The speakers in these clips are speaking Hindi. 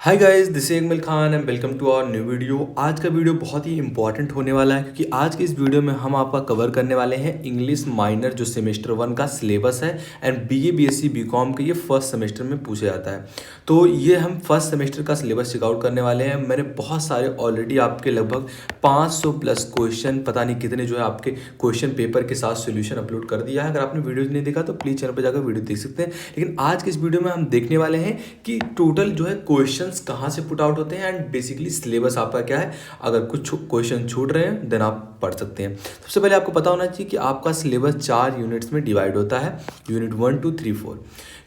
Hi guys, this is Ikmal Khan and welcome to our new video. आज का वीडियो बहुत ही इंपॉर्टेंट होने वाला है क्योंकि आज के इस वीडियो में हम आपका कवर करने वाले हैं इंग्लिश माइनर जो सेमेस्टर 1 का सिलेबस है एंड बीए बीएससी बीकॉम के ये फर्स्ट सेमेस्टर में पूछा जाता है। तो ये हम फर्स्ट सेमेस्टर का सिलेबस चेकआउट करने वाले हैं। मैंने बहुत सारे ऑलरेडी आपके लगभग 500 प्लस क्वेश्चन, पता नहीं कितने जो है आपके क्वेश्चन पेपर के साथ सोल्यूशन अपलोड कर दिया है। अगर आपने वीडियो नहीं देखा तो प्लीज़ चैनल पर जाकर वीडियो देख सकते हैं। लेकिन आज के इस वीडियो में हम देखने वाले हैं कि टोटल जो है क्वेश्चन कहाँ से पुट आउट होते हैं एंड बेसिकली सिलेबस आपका क्या है। अगर कुछ क्वेश्चन छूट रहे हैं देन आप पढ़ सकते हैं। सबसे पहले आपको पता होना चाहिए कि आपका सिलेबस 4 यूनिट्स में डिवाइड होता है, यूनिट 1 2 3 4।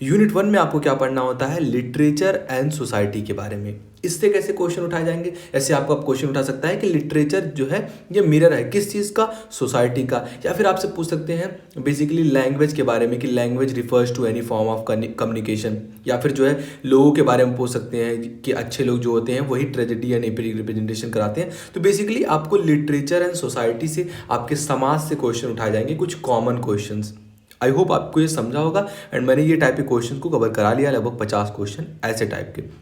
यूनिट 1 में आपको क्या पढ़ना होता है, लिटरेचर एंड सोसाइटी के बारे में। इससे कैसे क्वेश्चन उठाए जाएंगे, ऐसे आपका क्वेश्चन उठा सकता है कि लिटरेचर जो है ये मिरर है किस चीज़ का, सोसाइटी का। या फिर आपसे पूछ सकते हैं बेसिकली लैंग्वेज के बारे में कि language refers to any form of communication. या फिर जो है लोगों के बारे में पूछ सकते हैं कि अच्छे लोग जो होते हैं वही ट्रेजेडी एंड एपिक रिप्रेजेंटेशन कराते हैं। तो बेसिकली आपको लिटरेचर एंड सोसाइटी से, आपके समाज से क्वेश्चन उठाए जाएंगे, कुछ कॉमन क्वेश्चन। आई होप आपको ये समझा होगा एंड मैंने ये टाइप के क्वेश्चन को कवर करा लिया, लगभग 50 क्वेश्चन ऐसे टाइप के।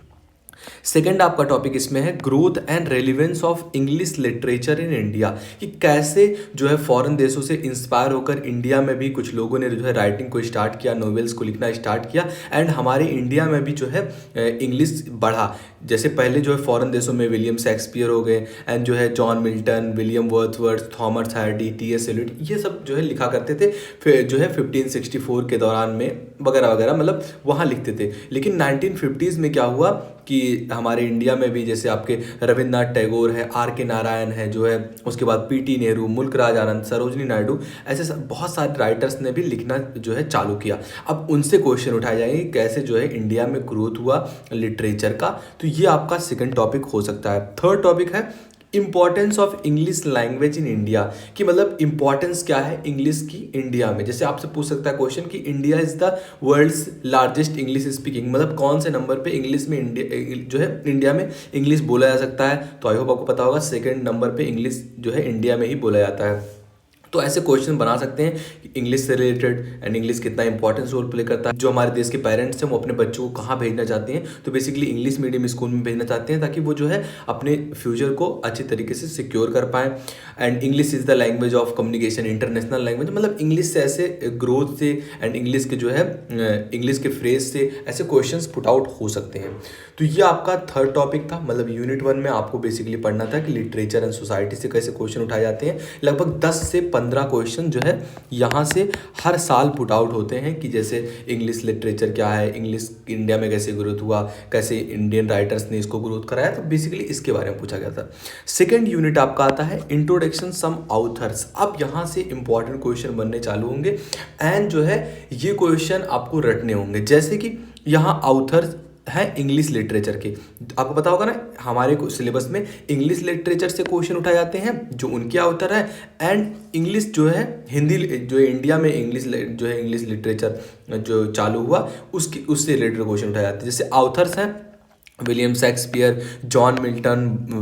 सेकेंड आपका टॉपिक इसमें है growth and relevance of English literature in India, कि कैसे जो है फॉरेन देशों से इंस्पायर होकर इंडिया में भी कुछ लोगों ने जो है राइटिंग को स्टार्ट किया, नॉवेल्स को लिखना स्टार्ट किया एंड हमारे इंडिया में भी जो है इंग्लिश बढ़ा। जैसे पहले जो है फॉरेन देशों में विलियम शेक्सपियर हो गए एंड जो है John Milton, William Wordsworth, Thomas Hardy, T S. Eliot, ये सब जो है लिखा करते थे फिर जो है 1564 के दौरान में वगैरह वगैरह, मतलब वहाँ लिखते थे। लेकिन 1950s में क्या हुआ कि हमारे इंडिया में भी जैसे आपके रविन्द्रनाथ टैगोर है, आर के नारायण है जो है, उसके बाद पीटी नेहरू, मुल्कराज आनंद, सरोजनी नायडू, ऐसे बहुत सारे राइटर्स ने भी लिखना जो है चालू किया। अब उनसे क्वेश्चन उठाए जाएंगे कैसे जो है इंडिया में ग्रोथ हुआ लिटरेचर का। तो ये आपका सेकंड टॉपिक हो सकता है। थर्ड टॉपिक है importance of English language in India, कि मतलब इंपॉर्टेंस क्या है इंग्लिश की इंडिया में। जैसे आपसे पूछ सकता है क्वेश्चन कि India is the world's largest English speaking, मतलब कौन से नंबर पे इंग्लिश में इंडिया जो है इंडिया में इंग्लिश बोला जा सकता है। तो आई होप आपको पता होगा सेकंड नंबर पे इंग्लिश जो है इंडिया में ही बोला जाता है। तो ऐसे क्वेश्चन बना सकते हैं कि इंग्लिश से रिलेटेड एंड इंग्लिश कितना इंपॉर्टेंस रोल प्ले करता है। जो हमारे देश के पेरेंट्स हैं वो अपने बच्चों को कहाँ भेजना चाहते हैं, तो बेसिकली इंग्लिश मीडियम स्कूल में भेजना चाहते हैं ताकि वो जो है अपने फ्यूचर को अच्छी तरीके से सिक्योर कर पाएँ। And English is the language of communication, international language, मतलब इंग्लिश से ऐसे ग्रोथ से एंड इंग्लिश के जो है इंग्लिश के फ्रेज से ऐसे क्वेश्चन पुट आउट हो सकते हैं। तो ये आपका थर्ड टॉपिक था। मतलब यूनिट 1 में आपको बेसिकली पढ़ना था कि लिटरेचर एंड सोसाइटी से कैसे क्वेश्चन उठाए जाते हैं। लगभग 10 से 15 क्वेश्चन जो है यहाँ से हर साल पुट आउट होते हैं कि जैसे इंग्लिश लिटरेचर क्या है, इंग्लिश इंडिया में कैसे ग्रोथ हुआ, कैसे इंडियन राइटर्स ने इसको ग्रोथ कराया। तो बेसिकली इसके बारे में पूछा गया था। सेकेंड यूनिट आपका आता है इंट्रोडक्शन सम ऑथर्स। अब यहाँ से इंपॉर्टेंट क्वेश्चन बनने चालू होंगे एंड जो है ये क्वेश्चन आपको रटने होंगे। जैसे कि यहाँ ऑथर्स है इंग्लिश लिटरेचर के, आपको पता होगा ना हमारे सिलेबस में इंग्लिश लिटरेचर से क्वेश्चन उठाए जाते हैं जो उनके ऑथर है, एंड इंग्लिश जो है हिंदी जो है इंडिया में इंग्लिश जो है इंग्लिश लिटरेचर जो चालू हुआ उससे रिलेटेड क्वेश्चन उठाए जाते हैं। जैसे ऑथर्स हैं William Shakespeare, John Milton,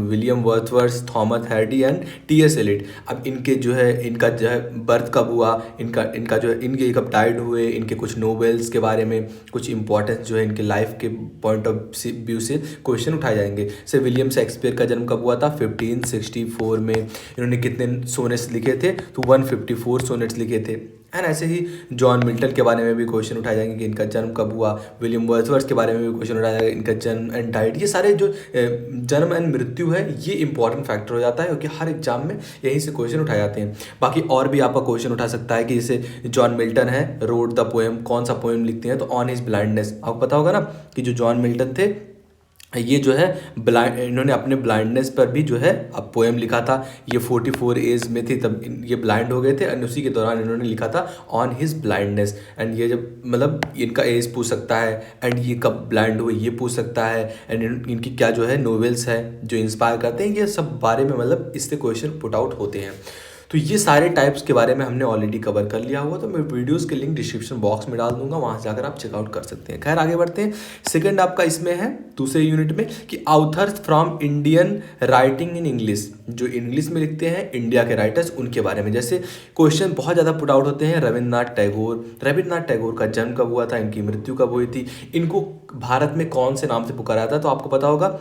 William Wordsworth, Thomas Hardy and T S. Eliot. अब इनके जो है इनका जो है बर्थ कब हुआ, इनका जो है इनके कब डाइड हुए, इनके कुछ नोवेल्स के बारे में, कुछ इंपॉर्टेंस जो है इनके लाइफ के पॉइंट ऑफ व्यू से क्वेश्चन उठाए जाएंगे। जैसे विलियम शेक्सपियर का जन्म कब हुआ था, 1564 में। इन्होंने कितने सोनेट्स लिखे थे, तो 154 सोनेट्स लिखे थे। एंड ऐसे ही जॉन मिल्टन के बारे में भी क्वेश्चन उठाए जाएंगे कि इनका जन्म कब हुआ। विलियम वर्ड्सवर्थ के बारे में भी क्वेश्चन उठाया जाएगा, इनका जन्म एंड डाइट। ये सारे जो जन्म एंड मृत्यु है ये इंपॉर्टेंट फैक्टर हो जाता है क्योंकि हर एग्जाम में यहीं से क्वेश्चन उठाए जाते हैं। बाकी और भी आपका क्वेश्चन उठा सकता है कि जैसे जॉन मिल्टन है, रोड द पोएम, कौन सा पोएम लिखते हैं, तो ऑन हिज ब्लाइंडनेस। आपको पता होगा ना कि जो जॉन मिल्टन थे ये जो है इन्होंने अपने ब्लाइंडनेस पर भी जो है अब पोएम लिखा था। ये 44 एज में थे तब ये ब्लाइंड हो गए थे एंड उसी के दौरान इन्होंने लिखा था ऑन हिज ब्लाइंडनेस। एंड ये जब मतलब इनका एज पूछ सकता है एंड ये कब ब्लाइंड हुए ये पूछ सकता है, एंड इनकी क्या जो है नोवेल्स है जो इंस्पायर करते हैं, ये सब बारे में मतलब इससे क्वेश्चन पुट आउट होते हैं। तो ये सारे टाइप्स के बारे में हमने ऑलरेडी कवर कर लिया हुआ, तो मैं वीडियोस के लिंक डिस्क्रिप्शन बॉक्स में डाल दूंगा, वहाँ से जाकर आप चेकआउट कर सकते हैं। खैर आगे बढ़ते हैं। सेकंड आपका इसमें है दूसरे यूनिट में कि authors from Indian writing in English, जो इंग्लिश में लिखते हैं इंडिया के राइटर्स, उनके बारे में। जैसे क्वेश्चन बहुत ज़्यादा पुट आउट होते हैं। रविन्द्रनाथ टैगोर का जन्म कब हुआ था, इनकी मृत्यु कब हुई थी, इनको भारत में कौन से नाम से पुकारा था। तो आपको पता होगा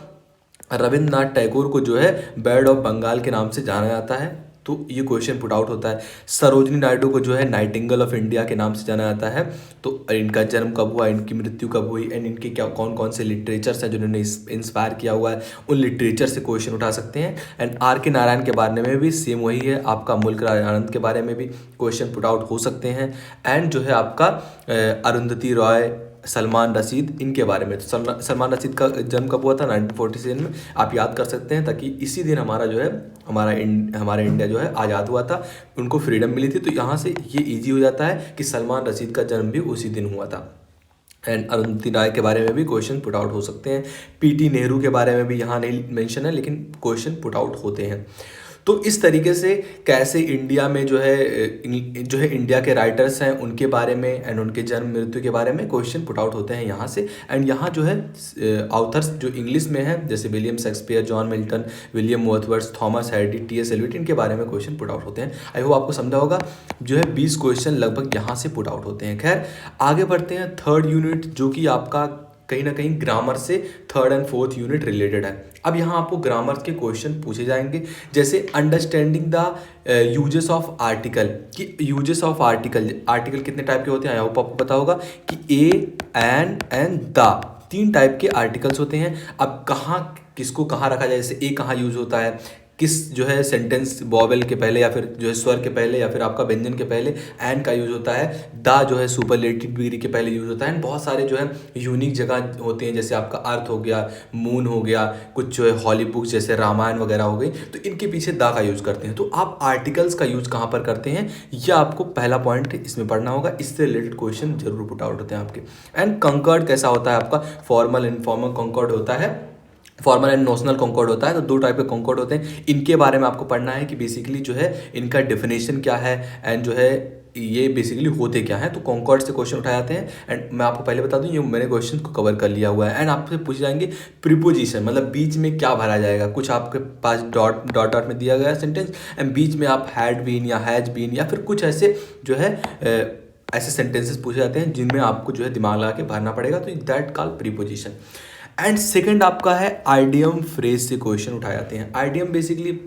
रविन्द्रनाथ टैगोर को जो है बर्ड ऑफ बंगाल के नाम से जाना जाता है, तो ये क्वेश्चन पुट आउट होता है। सरोजनी नायडू को जो है नाइटिंगेल ऑफ इंडिया के नाम से जाना जाता है, तो इनका जन्म कब हुआ, इनकी मृत्यु कब हुई, एंड इनके क्या कौन कौन से लिटरेचर्स हैं जिन्होंने इंस्पायर किया हुआ है, उन लिटरेचर से क्वेश्चन उठा सकते हैं। एंड आर के नारायण के बारे में भी सेम वही है, आपका मुल्क राज आनंद के बारे में भी क्वेश्चन पुट आउट हो सकते हैं। एंड जो है आपका अरुंधति रॉय, सलमान रशीद, इनके बारे में। तो सलमान रशीद का जन्म कब हुआ था, 1947 में, आप याद कर सकते हैं, ताकि इसी दिन हमारा जो है हमारा इंडिया जो है आज़ाद हुआ था, उनको फ्रीडम मिली थी। तो यहाँ से ये इजी हो जाता है कि सलमान रशीद का जन्म भी उसी दिन हुआ था। एंड अरुंधति राय के बारे में भी क्वेश्चन पुट आउट हो सकते हैं। पीटी नेहरू के बारे में भी यहाँ नहीं मेंशन है, लेकिन क्वेश्चन पुट आउट होते हैं। तो इस तरीके से कैसे इंडिया में जो है इंडिया के राइटर्स हैं उनके बारे में एंड उनके जन्म मृत्यु के बारे में क्वेश्चन पुट आउट होते हैं यहाँ से। एंड यहाँ जो है ऑथर्स जो इंग्लिश में है, जैसे William Shakespeare, John Milton, William Wordsworth, Thomas Hardy, T S. Eliot, इनके बारे में क्वेश्चन पुट आउट होते हैं। आई होप आपको समझा होगा। जो है 20 क्वेश्चन लगभग यहाँ से पुट आउट होते हैं। खैर आगे बढ़ते हैं। थर्ड यूनिट जो कि आपका कहीं ना कहीं ग्रामर से third and fourth unit related है। अब यहाँ आपको ग्रामर के क्वेश्चन पूछे जाएंगे, जैसे understanding the uses of article, कि यूजेस ऑफ आर्टिकल कितने टाइप के होते हैं। आई होप आपको पता होगा कि ए, एन एंड द, 3 टाइप के आर्टिकल्स होते हैं। अब कहाँ किसको कहाँ रखा जाए, जैसे ए कहाँ यूज होता है, किस जो है सेंटेंस वॉवेल के पहले या फिर जो है स्वर के पहले या फिर आपका व्यंजन के पहले एन का यूज होता है, द जो है सुपरलेटिव डिग्री के पहले यूज होता है। बहुत सारे जो है यूनिक जगह होते हैं, जैसे आपका अर्थ हो गया, मून हो गया, कुछ जो है हॉली बुक्स जैसे रामायण वगैरह हो गई, तो इनके पीछे द का यूज करते हैं। तो आप आर्टिकल्स का यूज कहाँ पर करते हैं, यह आपको पहला पॉइंट इसमें पढ़ना होगा। इससे रिलेटेड क्वेश्चन जरूर पुट आउट होते हैं आपके। एंड कंकर्ड कैसा होता है आपका, फॉर्मल इनफॉर्मल कंकर्ड होता है, फॉर्मल एंड नोशनल कॉन्कॉर्ड होता है। तो 2 टाइप के कॉन्कॉर्ड होते हैं, इनके बारे में आपको पढ़ना है कि बेसिकली जो है इनका डेफिनेशन क्या है एंड जो है ये बेसिकली होते क्या हैं। तो कॉन्कॉर्ड से क्वेश्चन उठाए जाते हैं। एंड मैं आपको पहले बता दूं, ये मैंने क्वेश्चन को कवर कर लिया हुआ है। एंड आपसे पूछे जाएंगे प्रीपोजिशन, मतलब बीच में क्या भरा जाएगा। कुछ आपके पास डॉट डॉट में दिया गया सेंटेंस एंड बीच में आप हैड बीन या हैज बीन या फिर कुछ ऐसे जो है ऐसे सेंटेंसेस पूछे जाते हैं जिनमें आपको जो है दिमाग लगा के भरना पड़ेगा। तो that called preposition. And second आपका है आइडियम फ्रेज से क्वेश्चन उठाए जाते हैं। आइडियम बेसिकली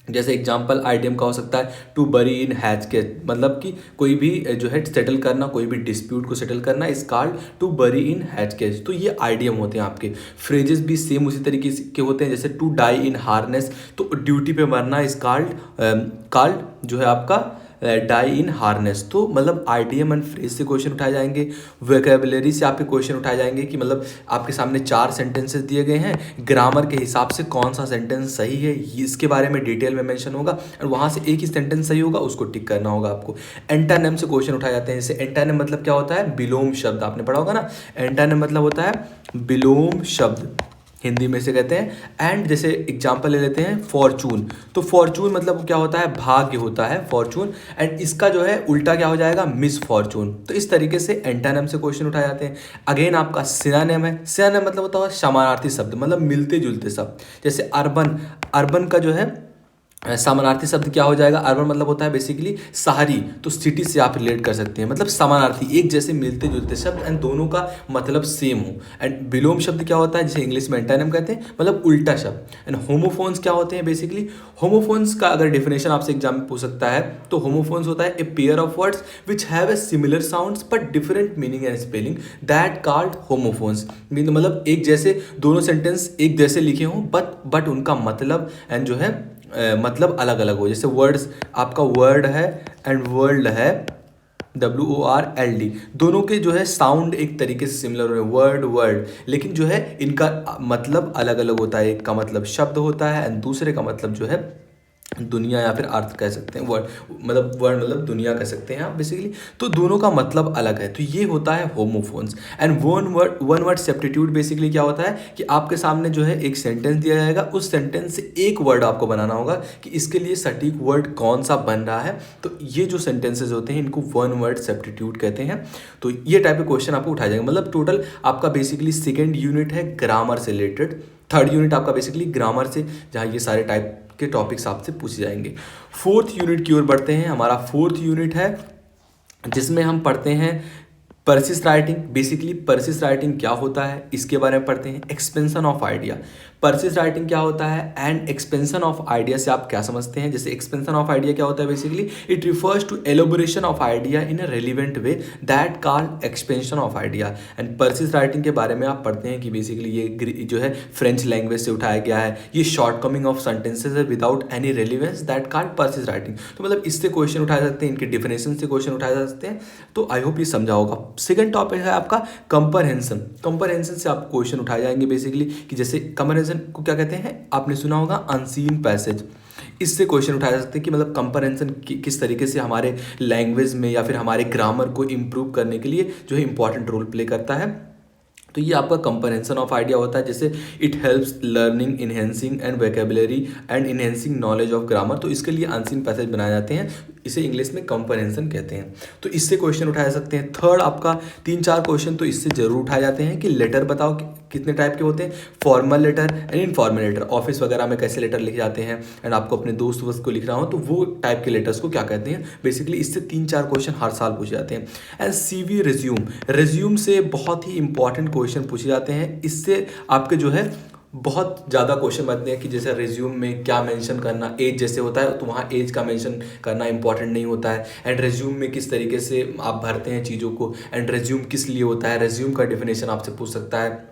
जैसे एग्जांपल आइडियम का हो सकता है to bury in has case, मतलब कि कोई भी जो है सेटल करना, कोई भी डिस्प्यूट को सेटल करना is called to bury in has case. तो ये आइडियम होते हैं आपके। फ्रेजेस भी सेम उसी तरीके के होते हैं, जैसे टू डाई इन हार्नेस, तो ड्यूटी पे मरना इज कॉल्ड जो है आपका डाई इन हार्नेस। तो मतलब आइडियम एंड फ्रेज से क्वेश्चन उठाए जाएंगे। वोकैबुलरी से आपके क्वेश्चन उठाए जाएंगे कि मतलब आपके सामने 4 सेंटेंसेस दिए गए हैं, ग्रामर के हिसाब से कौन सा सेंटेंस सही है इसके बारे में डिटेल में मेंशन होगा और वहाँ से एक ही सेंटेंस सही होगा, उसको टिक करना होगा आपको। एंटोनिम से क्वेश्चन उठाए जाते हैं। जैसे एंटोनिम मतलब क्या होता है, विलोम शब्द, आपने पढ़ा होगा ना। एंटोनिम मतलब होता है विलोम शब्द, हिंदी में से कहते हैं। एंड जैसे एग्जाम्पल ले लेते हैं फॉर्चून, तो फॉर्चून मतलब क्या होता है, भाग्य होता है फॉर्चून। एंड इसका जो है उल्टा क्या हो जाएगा, मिस फॉर्चून। तो इस तरीके से एंटोनिम से क्वेश्चन उठाए जाते हैं। अगेन आपका सिनोनिम है। सिनोनिम मतलब होता है समानार्थी शब्द, मतलब मिलते जुलते शब्द। जैसे अर्बन का जो है समानार्थी शब्द क्या हो जाएगा, अर्बन मतलब होता है बेसिकली शहरी, तो सिटी से आप रिलेट कर सकते हैं, मतलब समानार्थी, एक जैसे मिलते जुलते शब्द एंड दोनों का मतलब सेम हो। एंड विलोम शब्द क्या होता है, जिसे इंग्लिश में एंटोनिम कहते हैं, मतलब उल्टा शब्द। एंड होमोफोन्स क्या होते हैं, बेसिकली होमोफोन्स का अगर डेफिनेशन आपसे एग्जाम में पूछ सकता है तो होमोफोन्स होता है a pair of words which have a similar sounds but different meaning and spelling, that called homophones. मतलब एक जैसे दोनों सेंटेंस एक जैसे लिखे हों बट उनका मतलब एंड जो है मतलब अलग अलग हो। जैसे वर्ड्स आपका वर्ड है एंड वर्ल्ड है, WORLD, दोनों के जो है साउंड एक तरीके से सिमिलर हो रहे हैं, वर्ड, लेकिन जो है इनका मतलब अलग अलग होता है। एक का मतलब शब्द होता है एंड दूसरे का मतलब जो है दुनिया या फिर अर्थ कह सकते हैं, वर्ड मतलब दुनिया कह सकते हैं आप बेसिकली। तो दोनों का मतलब अलग है। तो ये होता है homophones. And one word substitute basically क्या होता है कि आपके सामने जो है एक सेंटेंस दिया जाएगा, उस सेंटेंस से एक वर्ड आपको बनाना होगा कि इसके लिए सटीक वर्ड कौन सा बन रहा है। तो ये जो सेंटेंसेज होते हैं इनको वन वर्ड सब्स्टिट्यूट कहते हैं। तो ये टाइप के क्वेश्चन आपको उठाया जाएगा। मतलब टोटल आपका बेसिकली सेकेंड यूनिट है ग्रामर से रिलेटेड, थर्ड यूनिट आपका बेसिकली ग्रामर से, जहाँ ये सारे टाइप के टॉपिक्स आपसे पूछे जाएंगे। फोर्थ यूनिट की ओर बढ़ते हैं। हमारा फोर्थ यूनिट है जिसमें हम पढ़ते हैं persist writing. Basically persist writing क्या होता है इसके बारे में पढ़ते हैं। Expansion of idea, persist writing क्या होता है एंड एक्सपेंशन ऑफ आइडिया से आप क्या समझते हैं। जैसे एक्सपेंशन ऑफ आइडिया क्या होता है, basically it refers to elaboration of idea in a relevant way that called expansion of idea. And persist writing के बारे में आप पढ़ते हैं कि बेसिकली ये जो है फ्रेंच लैंग्वेज से उठाया गया है, ये शॉर्ट कमिंग ऑफ सेंटेंसेज है without any relevance that called persist writing. तो मतलब इससे क्वेश्चन उठाए जा सकते हैं, इनके डिफिनेशन से क्वेश्चन उठाए जा सकते हैं। तो आई होप ये समझा होगा। सेकंड टॉपिक है आपका कंप्रहेंशन। कंप्रहेंशन से आप क्वेश्चन उठाए जाएंगे बेसिकली कि जैसे कंप्रहेंशन को क्या कहते हैं, आपने सुना होगा अनसीन पैसेज। इससे क्वेश्चन उठाया जा सकता है कि मतलब कंप्रहेंशन किस तरीके से हमारे लैंग्वेज में या फिर हमारे ग्रामर को इम्प्रूव करने के लिए जो है इंपॉर्टेंट रोल प्ले करता है। तो ये आपका कंप्रहेंशन ऑफ आइडिया होता है। जैसे it helps learning enhancing and vocabulary and enhancing knowledge of grammar. तो इसके लिए अनसीन पैसेज बनाए जाते हैं, इसे इंग्लिश में कंप्रहेंशन कहते हैं। तो इससे क्वेश्चन उठाए सकते हैं। थर्ड आपका 3-4 क्वेश्चन तो इससे जरूर उठाए जाते हैं कि लेटर बताओ कितने टाइप के होते हैं, formal letter and informal letter. Office वगैरह में कैसे लेटर लिखे जाते हैं एंड आपको अपने दोस्त वस्त को लिखना हो तो वो टाइप के लेटर्स को क्या कहते हैं। बेसिकली इससे 3-4 क्वेश्चन हर साल पूछे जाते हैं। एंड CV रिज्यूम, रिज्यूम से बहुत ही इंपॉर्टेंट क्वेश्चन पूछे जाते हैं। इससे आपके जो है बहुत ज़्यादा क्वेश्चन बनते हैं कि जैसे रिज्यूम में क्या मेंशन करना, एज जैसे होता है तो वहाँ एज का मेंशन करना इंपॉर्टेंट नहीं होता है। एंड रिज्यूम में किस तरीके से आप भरते हैं चीज़ों को, एंड रिज्यूम किस लिए होता है, रिज्यूम का डेफिनेशन आपसे पूछ सकता है।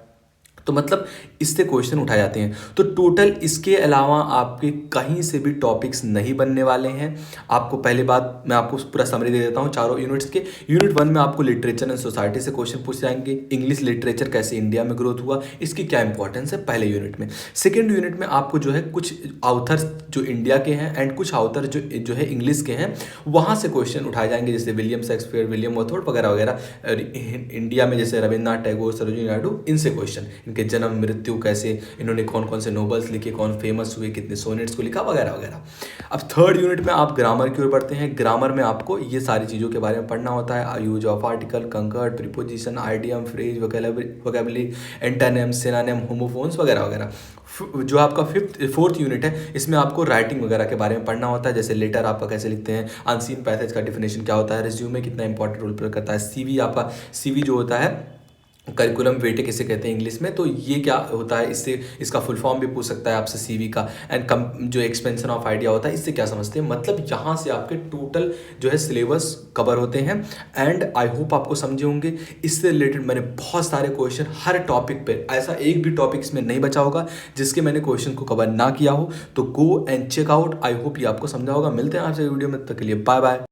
तो मतलब इससे क्वेश्चन उठाए जाते हैं। तो टोटल इसके अलावा आपके कहीं से भी टॉपिक्स नहीं बनने वाले हैं। आपको पहले बात मैं आपको पूरा समरी दे देता हूँ चारों यूनिट्स के। यूनिट 1 में आपको लिटरेचर एंड सोसाइटी से क्वेश्चन पूछ जाएंगे। इंग्लिश लिटरेचर कैसे इंडिया में ग्रोथ हुआ, इसकी क्या इंपॉर्टेंस है पहले यूनिट में। सेकेंड यूनिट में आपको जो है कुछ ऑथर्स जो इंडिया के हैं एंड कुछ ऑथर जो है इंग्लिश के हैं, वहाँ से क्वेश्चन उठाए जाएंगे। जैसे विलियम शेक्सपियर, विलियम वॉथवर्ड वगैरह वगैरह। इंडिया में जैसे रविन्द्रनाथ टैगोर, सरोजिनी नायडू, इनसे क्वेश्चन, के जन्म मृत्यु कैसे, इन्होंने कौन कौन से नोबल्स लिखे, कौन फेमस हुए, कितने सोनेट्स को लिखा वगैरह वगैरह। अब थर्ड यूनिट में आप ग्रामर की ओर बढ़ते हैं। ग्रामर में आपको ये सारी चीज़ों के बारे में पढ़ना होता है। Use of article, conquered, preposition, idiom, phrase, vocabulary, antonym, synonym, homophones वगैरह वगैरह। जो आपका फोर्थ यूनिट है इसमें आपको राइटिंग वगैरह के बारे में पढ़ना होता है। जैसे लेटर आपका कैसे लिखते हैं, अनसीन पैसेज का डिफिनेशन क्या होता है, रिज्यूम में कितना इंपॉर्टेंट रोल प्ले करता है, CV आपका CV जो होता है करिकुलम वेटे किसे कहते हैं इंग्लिश में, तो ये क्या होता है, इससे इसका फुल फॉर्म भी पूछ सकता है आपसे CV का। एंड जो एक्सपेंशन ऑफ आइडिया होता है इससे क्या समझते हैं। मतलब यहाँ से आपके टोटल जो है सिलेबस कवर होते हैं। एंड आई होप आपको समझे होंगे। इससे रिलेटेड मैंने बहुत सारे क्वेश्चन हर टॉपिक पे, ऐसा एक भी टॉपिक इसमें नहीं बचा होगा जिसके मैंने क्वेश्चन को कवर ना किया हो। तो go and check out. I hope ये आपको समझा होगा। मिलते हैं आपसे वीडियो में, तब तक के लिए बाय बाय।